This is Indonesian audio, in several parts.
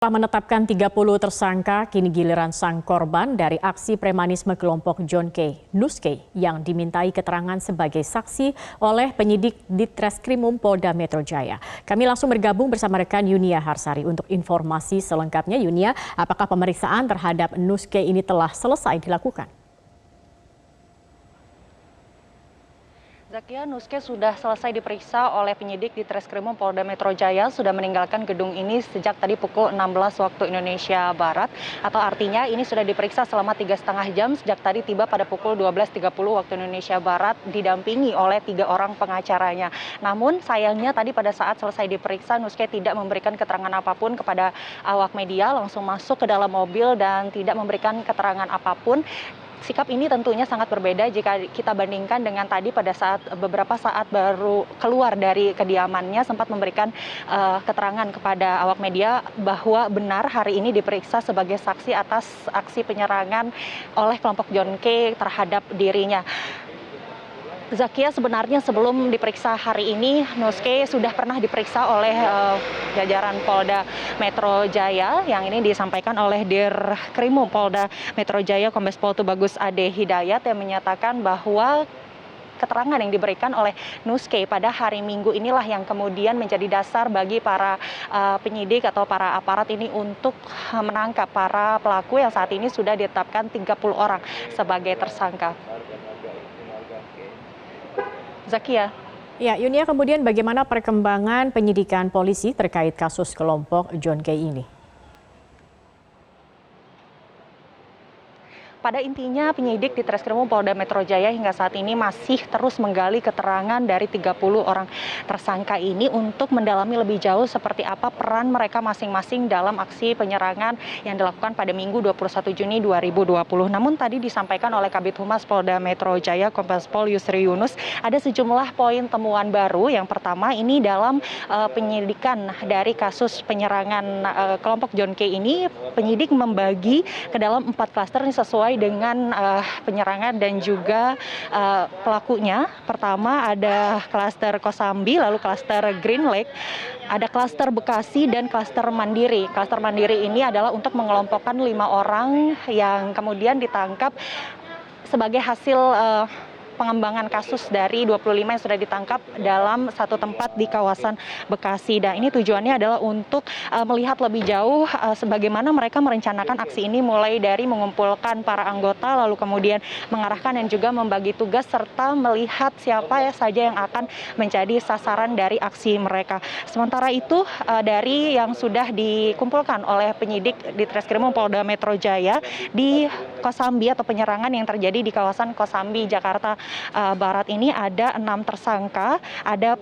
Setelah menetapkan 30 tersangka, kini giliran sang korban dari aksi premanisme kelompok John K. Nuske yang dimintai keterangan sebagai saksi oleh penyidik Ditreskrimum Polda Metro Jaya. Kami langsung bergabung bersama rekan Yunia Harsari untuk informasi selengkapnya. Yunia, apakah pemeriksaan terhadap Nuske ini telah selesai dilakukan? Zakia, Nuske sudah selesai diperiksa oleh penyidik di Treskrimum Polda Metro Jaya, sudah meninggalkan gedung ini sejak tadi pukul 16 waktu Indonesia Barat, atau artinya ini sudah diperiksa selama 3,5 jam sejak tadi tiba pada pukul 12.30 waktu Indonesia Barat, didampingi oleh 3 orang pengacaranya. Namun sayangnya tadi pada saat selesai diperiksa, Nuske tidak memberikan keterangan apapun kepada awak media, langsung masuk ke dalam mobil dan tidak memberikan keterangan apapun. Sikap ini tentunya sangat berbeda jika kita bandingkan dengan tadi pada saat beberapa saat baru keluar dari kediamannya sempat memberikan keterangan kepada awak media bahwa benar hari ini diperiksa sebagai saksi atas aksi penyerangan oleh kelompok John K terhadap dirinya. Zakia, sebenarnya sebelum diperiksa hari ini, Nuske sudah pernah diperiksa oleh jajaran Polda Metro Jaya, yang ini disampaikan oleh Dirkrimum Polda Metro Jaya Kombes Pol Tubagus Ade Hidayat, yang menyatakan bahwa keterangan yang diberikan oleh Nuske pada hari Minggu inilah yang kemudian menjadi dasar bagi para penyidik atau para aparat ini untuk menangkap para pelaku yang saat ini sudah ditetapkan 30 orang sebagai tersangka. Zakia. Ya, Yunia, kemudian bagaimana perkembangan penyidikan polisi terkait kasus kelompok John K ini? Pada intinya penyidik di Treskrimum Polda Metro Jaya hingga saat ini masih terus menggali keterangan dari 30 orang tersangka ini untuk mendalami lebih jauh seperti apa peran mereka masing-masing dalam aksi penyerangan yang dilakukan pada Minggu 21 Juni 2020. Namun tadi disampaikan oleh Kabid Humas Polda Metro Jaya Kombes Pol Yusri Yunus ada sejumlah poin temuan baru. Yang pertama ini dalam penyidikan dari kasus penyerangan kelompok John K ini, penyidik membagi ke dalam 4 klaster sesuai dengan penyerangan dan juga pelakunya. Pertama ada klaster Kosambi, lalu klaster Green Lake, ada klaster Bekasi dan klaster Mandiri. Klaster Mandiri ini adalah untuk mengelompokkan 5 orang yang kemudian ditangkap sebagai hasil pengembangan kasus dari 25 yang sudah ditangkap dalam satu tempat di kawasan Bekasi. Dan ini tujuannya adalah untuk melihat lebih jauh sebagaimana mereka merencanakan aksi ini, mulai dari mengumpulkan para anggota, lalu kemudian mengarahkan dan juga membagi tugas, serta melihat siapa saja yang akan menjadi sasaran dari aksi mereka. Sementara itu dari yang sudah dikumpulkan oleh penyidik di Treskrimum Polda Metro Jaya di Kosambi atau penyerangan yang terjadi di kawasan Kosambi, Jakarta Barat ini ada 6 tersangka, ada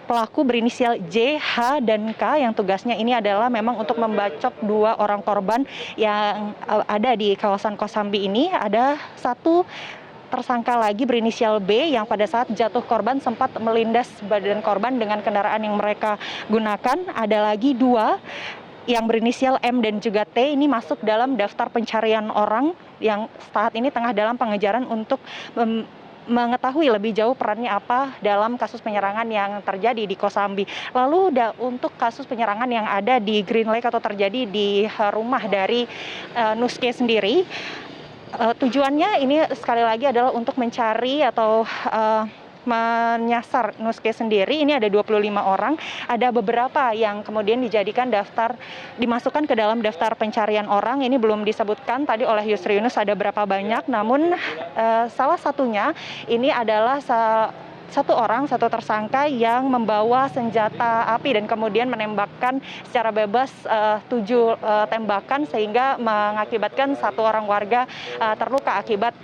pelaku berinisial J, H, dan K yang tugasnya ini adalah memang untuk membacok 2 orang korban yang ada di kawasan Kosambi ini. Ada 1 tersangka lagi berinisial B yang pada saat jatuh korban sempat melindas badan korban dengan kendaraan yang mereka gunakan. Ada lagi 2 yang berinisial M dan juga T ini masuk dalam daftar pencarian orang yang saat ini tengah dalam pengejaran untuk mengetahui lebih jauh perannya apa dalam kasus penyerangan yang terjadi di Kosambi. Lalu untuk kasus penyerangan yang ada di Green Lake atau terjadi di rumah dari Nuske sendiri, tujuannya ini sekali lagi adalah untuk mencari atau menyasar Nuske sendiri. Ini ada 25 orang, ada beberapa yang kemudian dijadikan dimasukkan ke dalam daftar pencarian orang. Ini belum disebutkan tadi oleh Yusri Yunus ada berapa banyak, namun salah satunya ini adalah satu tersangka yang membawa senjata api dan kemudian menembakkan secara bebas 7 tembakan sehingga mengakibatkan 1 orang warga terluka akibat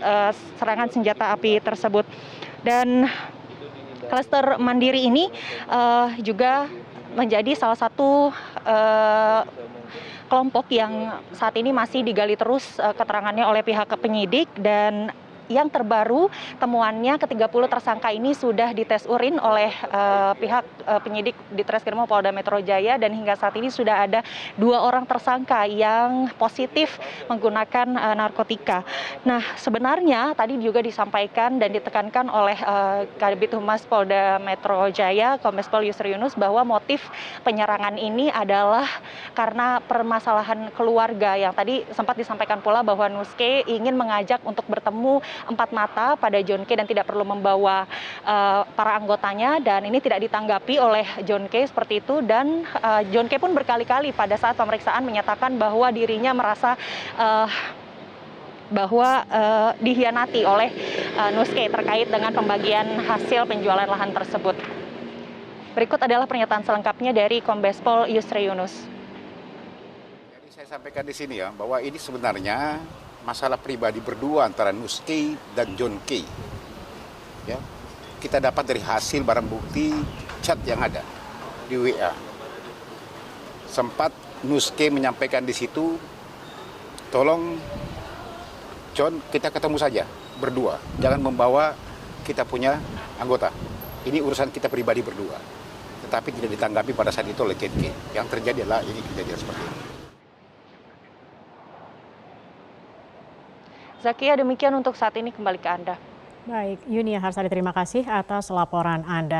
serangan senjata api tersebut. Dan klaster Mandiri ini juga menjadi salah satu kelompok yang saat ini masih digali terus keterangannya oleh pihak penyidik, dan yang terbaru temuannya ke-30 tersangka ini sudah dites urin oleh pihak penyidik di Treskrimum Polda Metro Jaya, dan hingga saat ini sudah ada 2 orang tersangka yang positif menggunakan narkotika. Nah, sebenarnya tadi juga disampaikan dan ditekankan oleh Kabid Humas Polda Metro Jaya, Kombes Pol Yusri Yunus, bahwa motif penyerangan ini adalah karena permasalahan keluarga, yang tadi sempat disampaikan pula bahwa Nuske ingin mengajak untuk bertemu empat mata pada John K dan tidak perlu membawa para anggotanya, dan ini tidak ditanggapi oleh John K seperti itu. Dan John K pun berkali-kali pada saat pemeriksaan menyatakan bahwa dirinya merasa bahwa dihianati oleh Nuske terkait dengan pembagian hasil penjualan lahan tersebut. Berikut adalah pernyataan selengkapnya dari Kombes Pol Yusri Yunus. Jadi saya sampaikan di sini ya, bahwa ini sebenarnya masalah pribadi berdua antara Nuske dan John K. Ya, kita dapat dari hasil barang bukti chat yang ada di WA. Sempat Nuske menyampaikan di situ, tolong John, kita ketemu saja berdua, jangan membawa kita punya anggota. Ini urusan kita pribadi berdua. Tetapi tidak ditanggapi pada saat itu oleh John K. Yang terjadi adalah ini kejadian seperti ini. Zakia, demikian untuk saat ini, kembali ke Anda. Baik, Yunia Harsadi, terima kasih atas laporan Anda.